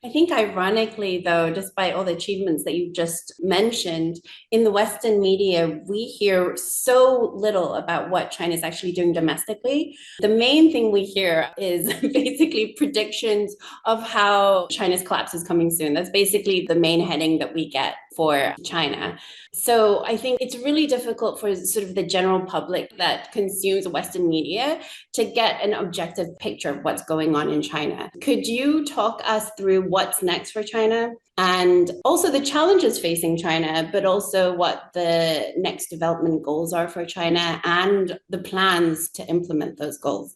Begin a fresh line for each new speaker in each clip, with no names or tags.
I think ironically, though, despite all the achievements that you just mentioned, in the Western media, we hear so little about what China is actually doing domestically. The main thing we hear is basically predictions of how China's collapse is coming soon. That's basically the main heading that we get for China. So I think it's really difficult for sort of the general public that consumes Western media to get an objective picture of what's going on in China. Could you talk us through what's next for China and also the challenges facing China, but also what the next development goals are for China and the plans to implement those goals?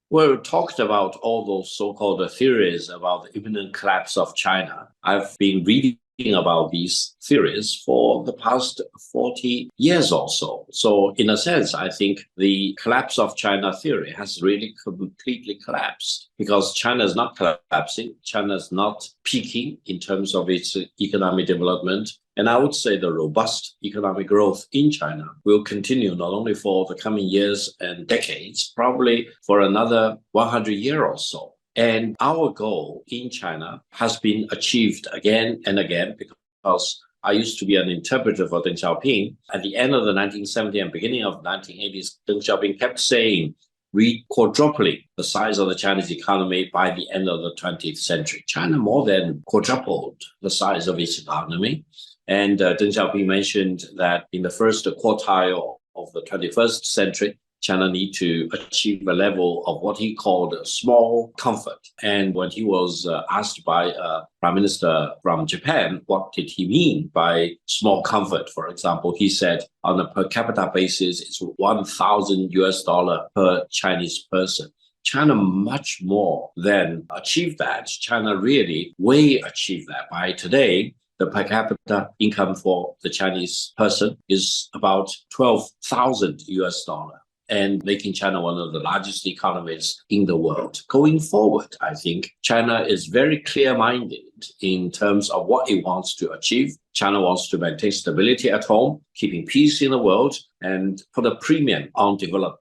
Well, we talked about all those so-called theories about the imminent collapse of China. I've been reading about these theories for the past 40 years or so. So in a sense, I think the collapse of China theory has really completely collapsed because China is not collapsing. China is not peaking in terms of its economic development. And I would say the robust economic growth in China will continue not only for the coming years and decades, probably for another 100 years or so. And our goal in China has been achieved again and again because I used to be an interpreter for Deng Xiaoping. At the end of the 1970s and beginning of the 1980s, Deng Xiaoping kept saying, we quadrupling the size of the Chinese economy by the end of the 20th century. China more than quadrupled the size of its economy. And Deng Xiaoping mentioned that in the first quartile of the 21st century, China need to achieve a level of what he called small comfort. And when he was asked by a prime minister from Japan, what did he mean by small comfort? For example, he said on a per capita basis, it's 1,000 US dollar per Chinese person. China much more than achieved that. China really way achieved that. By today, the per capita income for the Chinese person is about 12,000 US dollar, and making China one of the largest economies in the world. Going forward, I think China is very clear-minded in terms of what it wants to achieve. China wants to maintain stability at home, keeping peace in the world, and put a premium on development.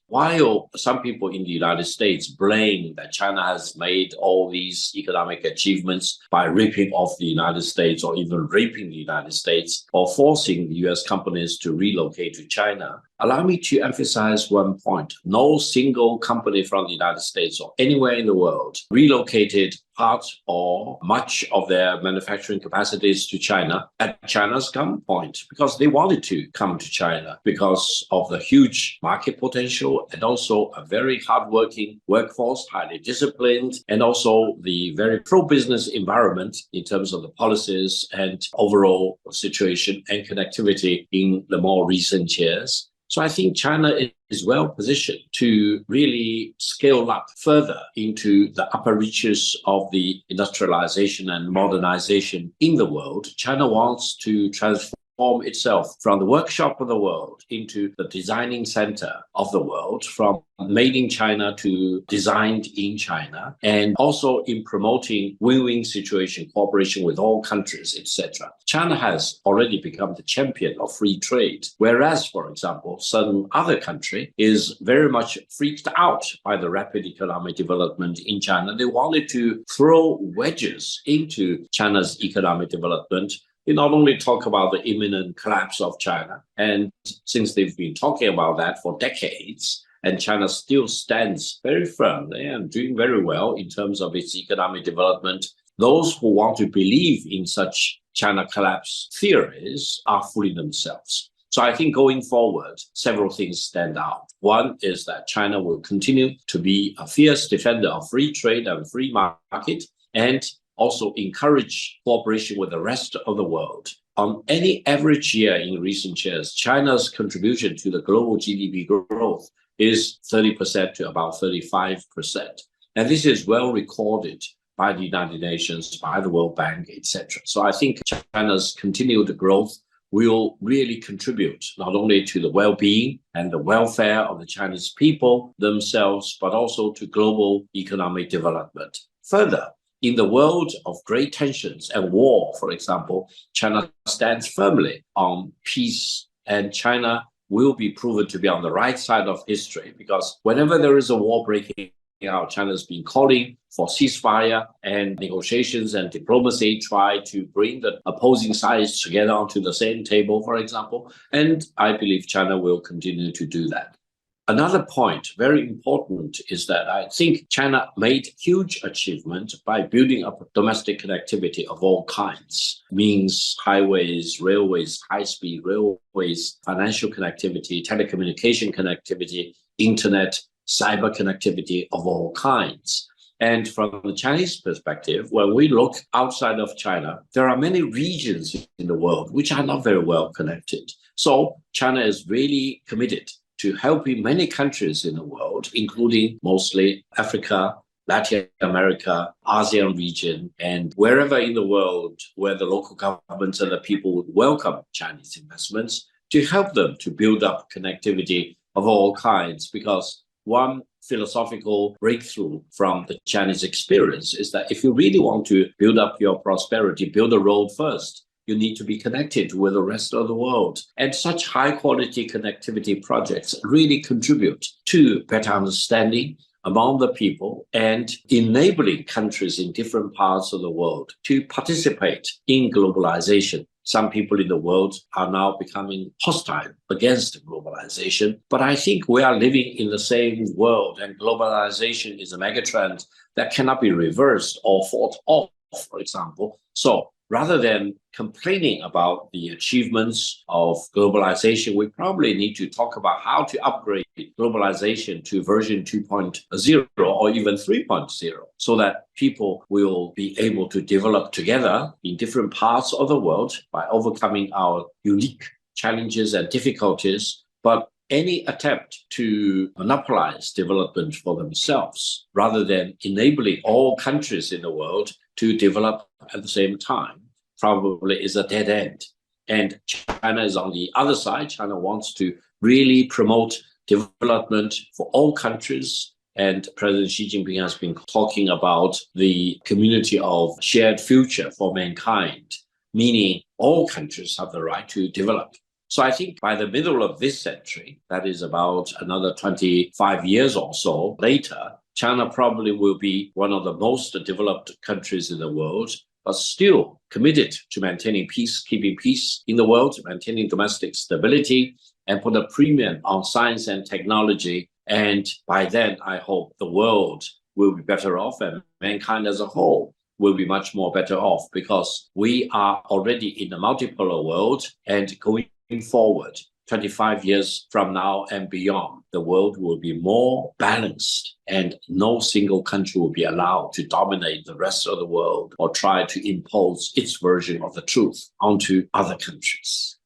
While some people in the United States blame that China has made all these economic achievements by ripping off the United States or even raping the United States or forcing the US companies to relocate to China, allow me to emphasize one point. No single company from the United States or anywhere in the world relocated part or much of their manufacturing capacities to China at China's gunpoint because they wanted to come to China because of the huge market potential and also a very hardworking workforce, highly disciplined, and also the very pro-business environment in terms of the policies and overall situation and connectivity in the more recent years. So I think China is well positioned to really scale up further into the upper reaches of the industrialization and modernization in the world. China wants to transform itself from the workshop of the world into the designing center of the world, from made in China to designed in China, and also in promoting win-win situation, cooperation with all countries, etc. China has already become the champion of free trade, whereas, for example, some other country is very much freaked out by the rapid economic development in China. They wanted to throw wedges into China's economic development. They not only talk about the imminent collapse of China, and since they've been talking about that for decades, and China still stands very firmly and doing very well in terms of its economic development, those who want to believe in such China collapse theories are fooling themselves. So I think going forward, several things stand out. One is that China will continue to be a fierce defender of free trade and free market, and also encourage cooperation with the rest of the world. On any average year in recent years, China's contribution to the global GDP growth is 30% to about 35%. And this is well recorded by the United Nations, by the World Bank, etc. So I think China's continued growth will really contribute not only to the well-being and the welfare of the Chinese people themselves, but also to global economic development. Further, in the world of great tensions and war, for example, China stands firmly on peace, and China will be proven to be on the right side of history because whenever there is a war breaking how China's been calling for ceasefire and negotiations and diplomacy, try to bring the opposing sides together onto the same table, for example. And I believe China will continue to do that. Another point, very important, is that I think China made huge achievement by building up domestic connectivity of all kinds, means highways, railways, high-speed railways, financial connectivity, telecommunication connectivity, internet, cyber connectivity of all kinds. And from the Chinese perspective, when we look outside of China, there are many regions in the world which are not very well connected. So China is really committed to helping many countries in the world, including mostly Africa, Latin America, ASEAN region, and wherever in the world where the local governments and the people would welcome Chinese investments, to help them to build up connectivity of all kinds. Because one philosophical breakthrough from the Chinese experience is that if you really want to build up your prosperity, build a road first. You need to be connected with the rest of the world. And such high quality connectivity projects really contribute to better understanding among the people and enabling countries in different parts of the world to participate in globalization. Some people in the world are now becoming hostile against globalization, but I think we are living in the same world, and globalization is a megatrend that cannot be reversed or fought off, for example. So rather than complaining about the achievements of globalization, we probably need to talk about how to upgrade globalization to version 2.0 or even 3.0 so that people will be able to develop together in different parts of the world by overcoming our unique challenges and difficulties. But any attempt to monopolize development for themselves rather than enabling all countries in the world to develop at the same time probably is a dead end. And China is on the other side. China wants to really promote development for all countries. And President Xi Jinping has been talking about the community of shared future for mankind, meaning all countries have the right to develop. So I think by the middle of this century, that is about another 25 years or so later, China probably will be one of the most developed countries in the world, but still committed to maintaining peace, keeping peace in the world, maintaining domestic stability, and put a premium on science and technology. And by then, I hope the world will be better off and mankind as a whole will be much more better off because we are already in a multipolar world, and going forward, 25 years from now and beyond, the world will be more balanced and no single country will be allowed to dominate the rest of the world or try to impose its version of the truth onto other countries.